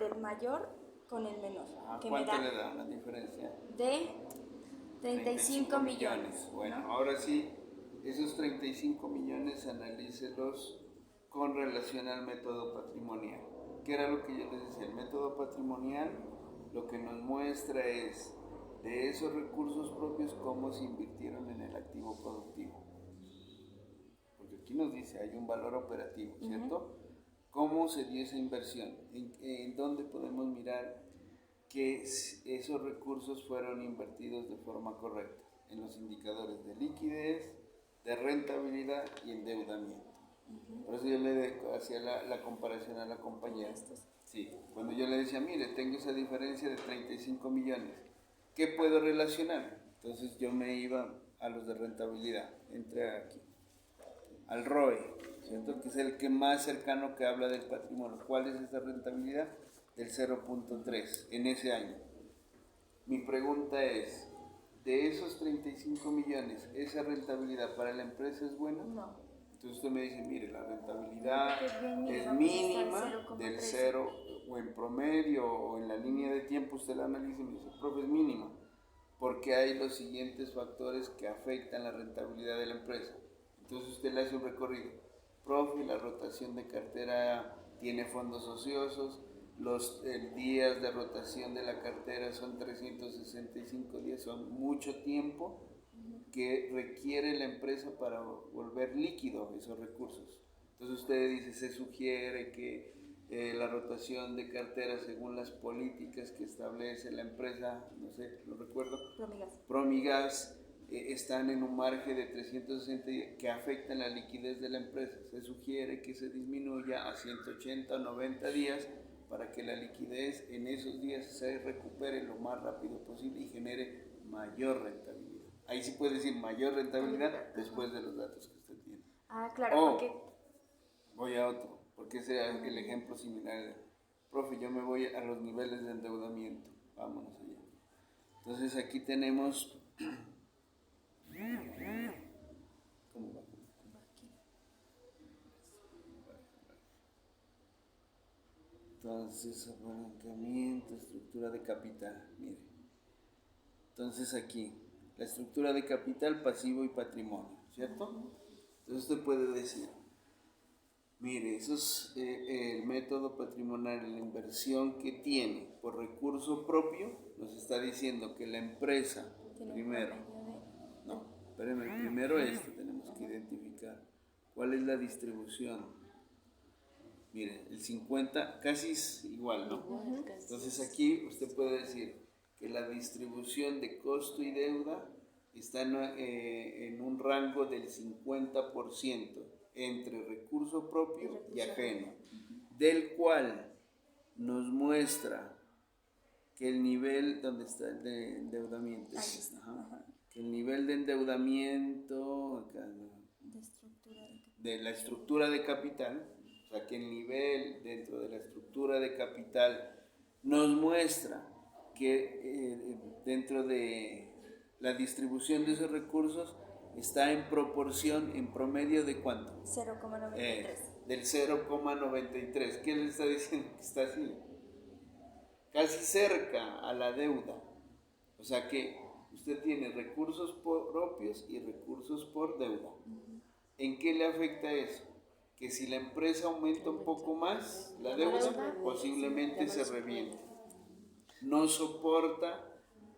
del mayor con el menor. Que ¿Cuánto me da le da la diferencia? de 35 millones. Bueno, ¿no? ahora sí, esos 35 millones analícelos con relación al método patrimonial. ¿Qué era lo que yo les decía? El método patrimonial lo que nos muestra es de esos recursos propios cómo se invirtieron en el activo productivo. Porque aquí nos dice, hay un valor operativo, ¿cierto? ¿Cómo se dio esa inversión? ¿En dónde podemos mirar que esos recursos fueron invertidos de forma correcta? En los indicadores de liquidez, de rentabilidad y endeudamiento. Por eso yo le hacía la comparación a la compañera. Sí, cuando yo le decía, mire, tengo esa diferencia de 35 millones, ¿qué puedo relacionar? Entonces yo me iba a los de rentabilidad, entré aquí, al ROE, ¿cierto? Que es el que más cercano que habla del patrimonio. ¿Cuál es esa rentabilidad? Del 0.3 en ese año. Mi pregunta es, de esos 35 millones, ¿esa rentabilidad para la empresa es buena? No. Entonces usted me dice, mire, la rentabilidad es mínima del 0 o en promedio o en la línea de tiempo, usted la analiza y me dice, profe, es mínima, porque hay los siguientes factores que afectan la rentabilidad de la empresa. Entonces usted le hace un recorrido. Profe, la rotación de cartera tiene fondos ociosos, los días de rotación de la cartera son 365 días, son mucho tiempo que requiere la empresa para volver líquido esos recursos. Entonces usted dice, se sugiere que la rotación de cartera según las políticas que establece la empresa, no sé, lo recuerdo, Promigas, están en un margen de 360 días que afectan la liquidez de la empresa. Se sugiere que se disminuya a 180 o 90 días para que la liquidez en esos días se recupere lo más rápido posible y genere mayor rentabilidad. Ahí sí puede decir mayor rentabilidad después de los datos que usted tiene. Claro, porque... Voy a otro, porque ese es el ejemplo similar. Profe, yo me voy a los niveles de endeudamiento. Vámonos allá. Entonces aquí tenemos... ¿Cómo va? Entonces, apalancamiento, estructura de capital. Mire. Entonces aquí, la estructura de capital, pasivo y patrimonio, ¿cierto? Entonces usted puede decir, mire, eso es el método patrimonial, la inversión que tiene por recurso propio, nos está diciendo que la empresa, primero, no, espérenme, primero esto tenemos que identificar, ¿cuál es la distribución? Miren, el 50 casi es igual, ¿no? Entonces aquí usted puede decir que la distribución de costo y deuda está en un rango del 50% entre recurso propio y ajeno, del cual nos muestra que el nivel, ¿dónde está el de endeudamiento? Que el nivel de endeudamiento acá, de la estructura de capital, o sea, que el nivel dentro de la estructura de capital nos muestra que dentro de la distribución de esos recursos está en proporción, en promedio de ¿cuánto? 0,93. Del 0,93. ¿Qué le está diciendo? Que está así, casi cerca a la deuda. O sea que usted tiene recursos propios y recursos por deuda. ¿En qué le afecta eso? Que si la empresa aumenta un poco más la deuda, posiblemente se reviente. No soporta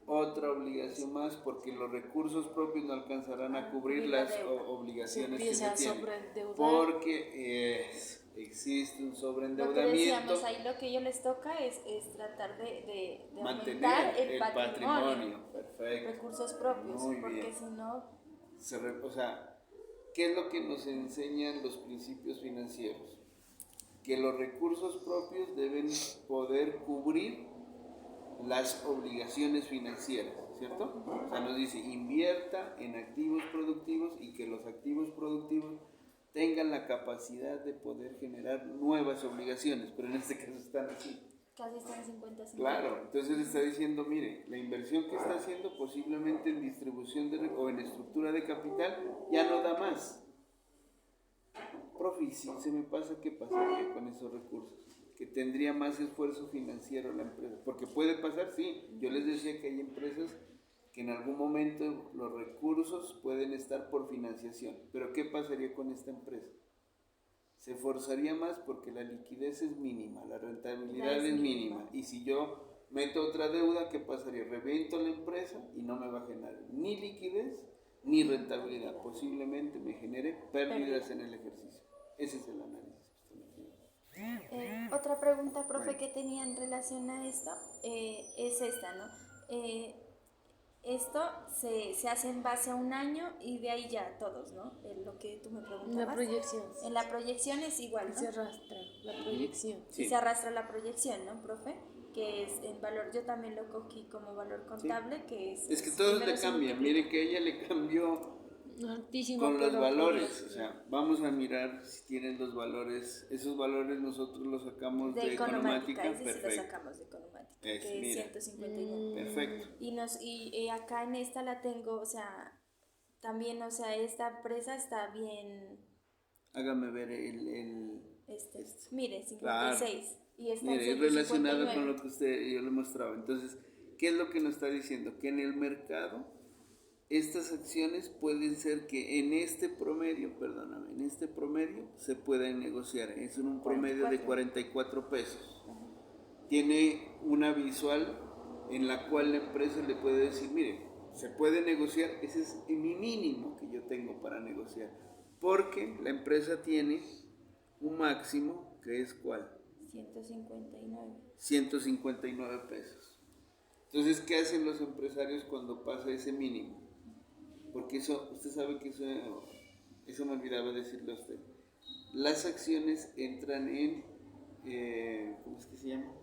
otra obligación más porque los recursos propios no alcanzarán a cubrir las obligaciones que se tienen. Porque existe un sobreendeudamiento. Lo que decíamos, ahí lo que a ellos les toca es tratar de mantener el patrimonio. Perfecto. Recursos propios. Muy porque bien. si no... O sea, ¿qué es lo que nos enseñan los principios financieros? Que los recursos propios deben poder cubrir las obligaciones financieras, ¿cierto? O sea, nos dice, invierta en activos productivos y que los activos productivos tengan la capacidad de poder generar nuevas obligaciones, pero en este caso están así. Casi están 50-50. Claro, entonces está diciendo, mire, la inversión que está haciendo posiblemente en distribución o en estructura de capital ya no da más. Profe, si se me pasa, ¿qué pasaría con esos recursos? que tendría más esfuerzo financiero la empresa. Porque puede pasar, sí. Yo les decía que hay empresas que en algún momento los recursos pueden estar por financiación. Pero ¿qué pasaría con esta empresa? Se esforzaría más porque la liquidez es mínima, la rentabilidad es mínima. Y si yo meto otra deuda, ¿qué pasaría? Reviento la empresa y no me va a generar ni liquidez ni rentabilidad. Posiblemente me genere pérdidas en el ejercicio. Ese es el análisis que estamos haciendo. Otra pregunta, profe, que tenía en relación a esto es esta, ¿no? Esto se hace en base a un año y de ahí ya todos, ¿no? Lo que tú me preguntabas. La proyección. En la proyección es igual, ¿no? Se arrastra la proyección. Sí. Y se arrastra la proyección, ¿no, profe? Que es el valor, yo también lo cogí como valor contable, sí. Que es que todos le cambian, mire que ella le cambió altísimo, con los valores, o sea, vamos a mirar si tienen los valores, esos valores nosotros los sacamos de economática, perfecto. Los sacamos de economática, que es 159. Perfecto. Y acá en esta la tengo, o sea, también, o sea, esta empresa está bien. Hágame ver Mire, 56. Claro. Y está mire, es relacionado con lo que yo le mostraba. Entonces, ¿qué es lo que nos está diciendo? Que en el mercado estas acciones pueden ser que en este promedio se puedan negociar. Es un promedio de 44 pesos. Tiene una visual en la cual la empresa le puede decir, mire, se puede negociar, ese es mi mínimo que yo tengo para negociar. Porque la empresa tiene un máximo que es ¿cuál? 159 pesos. Entonces, ¿qué hacen los empresarios cuando pasa ese mínimo? Porque eso, usted sabe que eso me olvidaba decirle a usted. Las acciones entran en, ¿cómo es que se llama?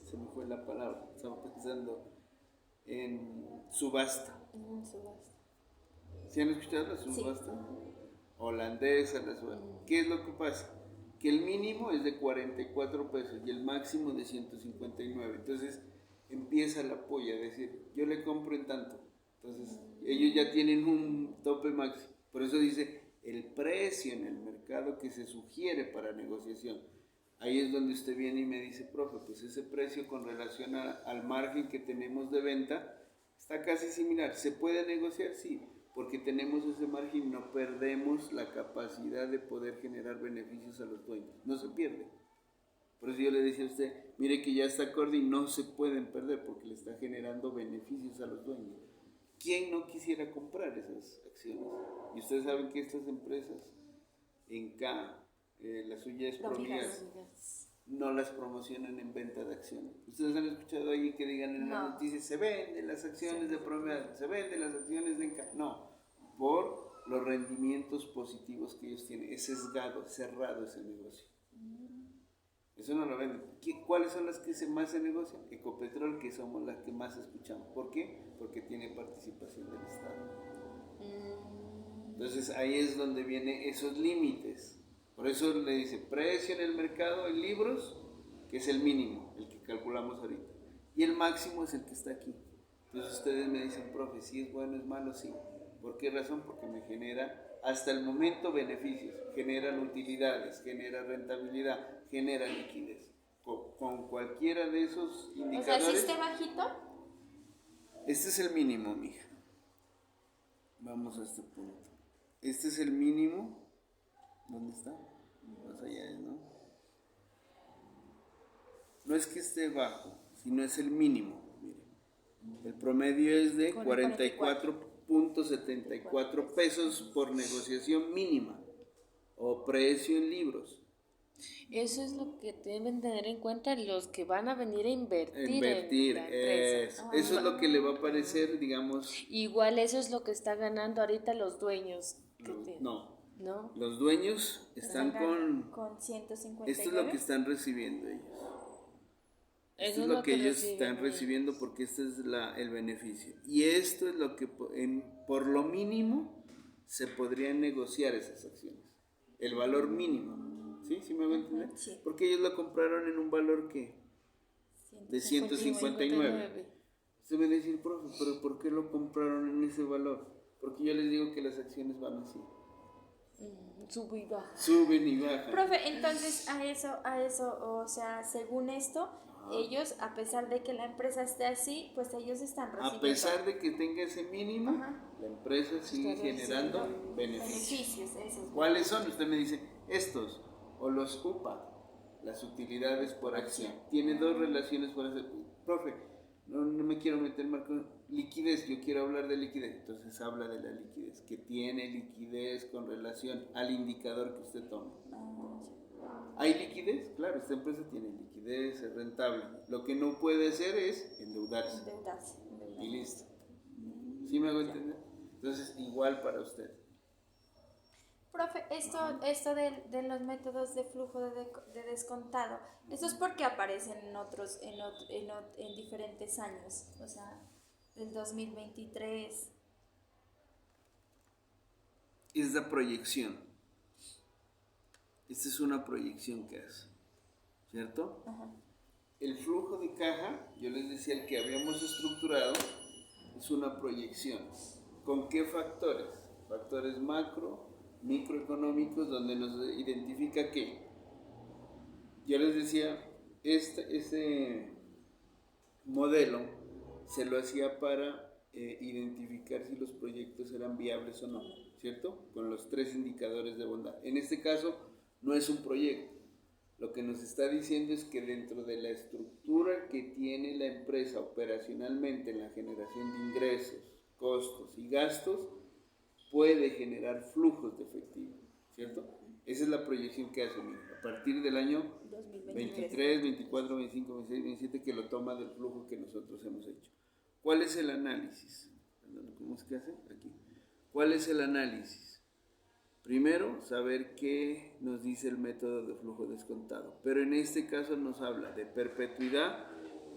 Se me fue la palabra, estaba pensando en subasta. ¿Sí han escuchado la subasta? Sí. Holandesa, la subasta. ¿Qué es lo que pasa? Que el mínimo es de 44 pesos y el máximo de 159. Entonces empieza la polla, es decir, yo le compro en tanto. Entonces ellos ya tienen un tope máximo. Por eso dice el precio en el mercado que se sugiere para negociación. Ahí es donde usted viene y me dice, profe, pues ese precio con relación al margen que tenemos de venta está casi similar. ¿Se puede negociar? Sí, porque tenemos ese margen y no perdemos la capacidad de poder generar beneficios a los dueños. No se pierde. Por eso yo le decía a usted, mire que ya está acorde y no se pueden perder porque le está generando beneficios a los dueños. ¿Quién no quisiera comprar esas acciones? Y ustedes saben que estas empresas, en K, la suya es Promigas, no las promocionan en venta de acciones. ¿Ustedes han escuchado ahí que digan en las noticias, se venden las acciones de Promigas, se venden las acciones de Enca? No, por los rendimientos positivos que ellos tienen. Es sesgado, cerrado ese negocio. Eso no lo venden. ¿Cuáles son las que más se negocian? Ecopetrol, que somos las que más escuchamos. ¿Por qué? Porque tiene participación del Estado. Entonces ahí es donde vienen esos límites. Por eso le dice precio en el mercado en libros, que es el mínimo, el que calculamos ahorita. Y el máximo es el que está aquí. Entonces ustedes me dicen, profe, si es bueno, es malo, sí. ¿Por qué razón? Porque me genera hasta el momento beneficios, generan utilidades, genera rentabilidad, genera liquidez. Con cualquiera de esos indicadores. O sea, si esté bajito. Este es el mínimo, mija. Vamos a este punto. Este es el mínimo. ¿Dónde está? Más allá, ¿no? No es que esté bajo, sino es el mínimo. Mire. El promedio es de 44.74 pesos por negociación mínima o precio en libros. Eso es lo que deben tener en cuenta los que van a venir a invertir en la empresa. Eso es lo que le va a parecer, digamos. Igual eso es lo que está ganando ahorita los dueños. No. Los dueños están con 159. Esto es lo que están recibiendo ellos. Esto es lo que ellos están recibiendo porque este es el beneficio. Y esto es lo que por lo mínimo se podrían negociar esas acciones. El valor mínimo. ¿Sí? ¿Sí me voy a entender? Sí. Porque ellos la compraron en un valor ¿qué? De 159. Usted me va a decir, profe, ¿pero por qué lo compraron en ese valor? Porque yo les digo que las acciones van así. Sube y baja. Suben y bajan. Profe, entonces a eso, o sea, según esto, ellos, a pesar de que la empresa esté así, pues ellos están recibiendo. A pesar de que tenga ese mínimo, la empresa sigue generando beneficios. Esos ¿Cuáles son? Usted me dice, estos, o los UPA, las utilidades por acción. Tiene dos relaciones por hacer. Profe, no me quiero meter más con liquidez, yo quiero hablar de liquidez. Entonces habla de la liquidez, que tiene liquidez con relación al indicador que usted toma. ¿Hay liquidez? Claro, esta empresa tiene liquidez, es rentable. Lo que no puede hacer es endeudarse. Y listo. ¿Sí me hago entender? Entonces, igual para usted. Profe, esto de los métodos de flujo de descontado, eso es porque aparecen en diferentes años, o sea, del 2023. Es la proyección. Esta es una proyección que hace, ¿cierto? Ajá. El flujo de caja, yo les decía, el que habíamos estructurado, es una proyección. ¿Con qué factores? Factores macro, microeconómicos, donde nos identifica que, yo les decía, este modelo se lo hacía para identificar si los proyectos eran viables o no, ¿cierto? Con los 3 indicadores de bondad. En este caso, no es un proyecto. Lo que nos está diciendo es que dentro de la estructura que tiene la empresa operacionalmente en la generación de ingresos, costos y gastos, puede generar flujos de efectivo, ¿cierto? Esa es la proyección que hace, mira, a partir del año 23, 24, 25, 26, 27, que lo toma del flujo que nosotros hemos hecho. ¿Cuál es el análisis? ¿Cómo es que hace? Aquí. ¿Cuál es el análisis? Primero, saber qué nos dice el método de flujo descontado, pero en este caso nos habla de perpetuidad,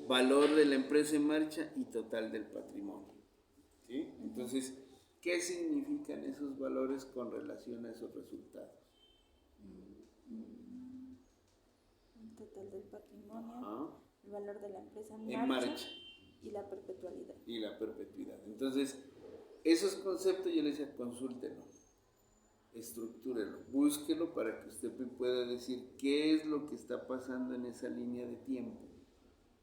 valor de la empresa en marcha y total del patrimonio, ¿sí? Entonces, ¿qué significan esos valores con relación a esos resultados? El total del patrimonio, el valor de la empresa en marcha y la perpetualidad. Y la perpetuidad. Entonces, esos conceptos yo les decía, consúltenlo, estructúrelo, búsquelo para que usted pueda decir qué es lo que está pasando en esa línea de tiempo,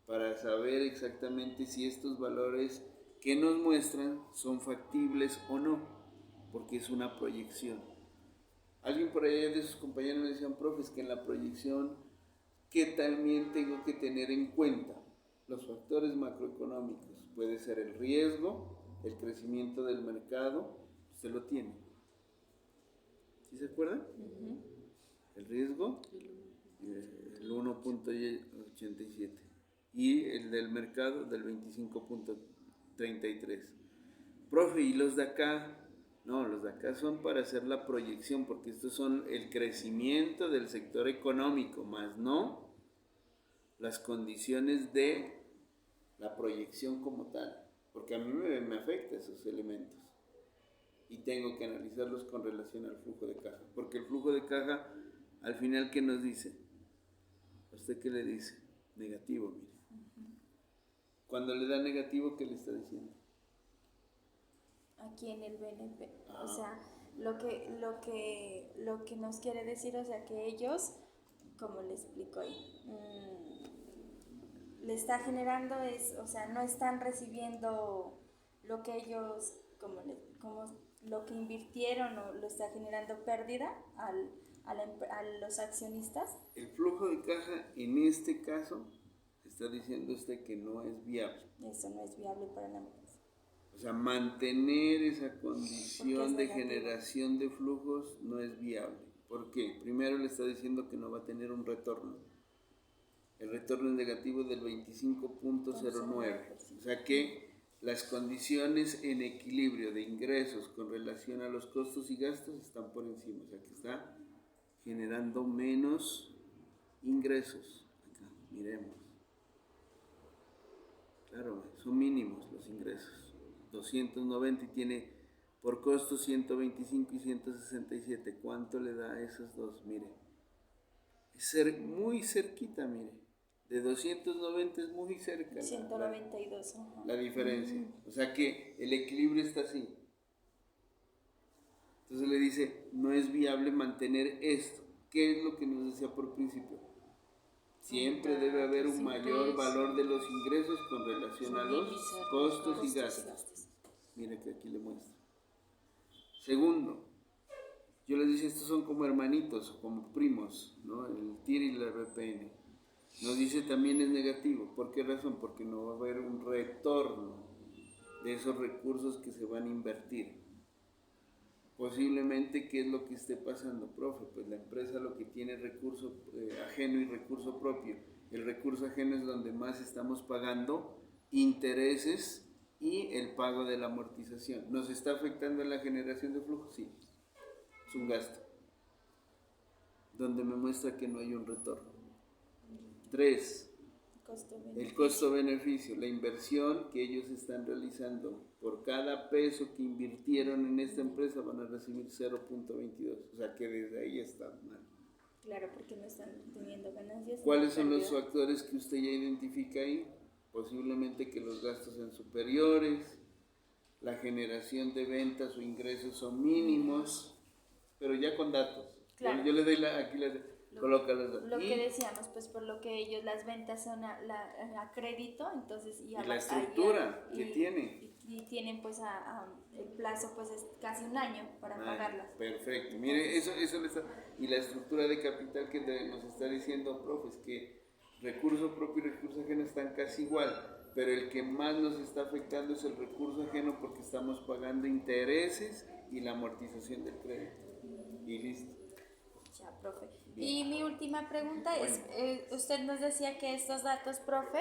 para saber exactamente si estos valores que nos muestran son factibles o no, porque es una proyección. Alguien por allá de sus compañeros me decían, profe, es que en la proyección, ¿qué también tengo que tener en cuenta? Los factores macroeconómicos, puede ser el riesgo, el crecimiento del mercado, usted lo tiene. ¿Sí se acuerdan? El riesgo, el 1.87 y el del mercado del 25.33. Profe, ¿y los de acá? No, los de acá son para hacer la proyección, porque estos son el crecimiento del sector económico, más no las condiciones de la proyección como tal, porque a mí me afecta esos elementos y tengo que analizarlos con relación al flujo de caja, porque el flujo de caja, al final, ¿qué nos dice? ¿A usted qué le dice? Negativo, mire. Cuando le da negativo, ¿qué le está diciendo? Aquí en el BNP, o sea, lo que nos quiere decir, o sea, que ellos, como le explico ahí, le está generando o sea, no están recibiendo lo que ellos, como lo que invirtieron, o lo está generando pérdida a los accionistas. El flujo de caja, en este caso, está diciendo usted que no es viable. Eso no es viable para la empresa. O sea, mantener esa condición de generación de flujos no es viable. ¿Por qué? Primero le está diciendo que no va a tener un retorno. El retorno es negativo del 25.09. O sea que las condiciones en equilibrio de ingresos con relación a los costos y gastos están por encima. O sea que está generando menos ingresos. Acá, miremos. Claro, son mínimos los ingresos. 290 y tiene por costos 125 y 167. ¿Cuánto le da a esos dos? Mire, es muy cerquita, mire. De 290 es muy cerca. 192. La diferencia. O sea que el equilibrio está así. Entonces le dice, no es viable mantener esto. ¿Qué es lo que nos decía por principio? Siempre debe haber un mayor valor de los ingresos con relación a los costos y gastos. Mira que aquí le muestro. Segundo, yo les dije, estos son como hermanitos, como primos, ¿no? El TIR y la RPN. Nos dice también es negativo. ¿Por qué razón? Porque no va a haber un retorno de esos recursos que se van a invertir. Posiblemente, ¿qué es lo que esté pasando, profe? Pues la empresa lo que tiene es recurso ajeno y recurso propio. El recurso ajeno es donde más estamos pagando intereses y el pago de la amortización. ¿Nos está afectando en la generación de flujo? Sí, es un gasto, donde me muestra que no hay un retorno. 3. El costo-beneficio, la inversión que ellos están realizando. Por cada peso que invirtieron en esta empresa van a recibir 0.22. O sea que desde ahí está mal. Claro, porque no están teniendo ganancias. ¿Cuáles son los factores que usted ya identifica ahí? Posiblemente que los gastos sean superiores, la generación de ventas o ingresos son mínimos, pero ya con datos. Claro. Yo le doy aquí coloca los datos. Lo que decíamos, pues por lo que ellos las ventas son a crédito, entonces y la estructura que tiene. Y tienen pues el plazo pues es casi un año para pagarlas. Perfecto. Mire, eso le está, y la estructura de capital que nos está diciendo, profe, es que recurso propio y recurso ajeno están casi igual, pero el que más nos está afectando es el recurso ajeno porque estamos pagando intereses y la amortización del crédito. Y listo. Ya, profe. Y mi última pregunta es, usted nos decía que estos datos, profe,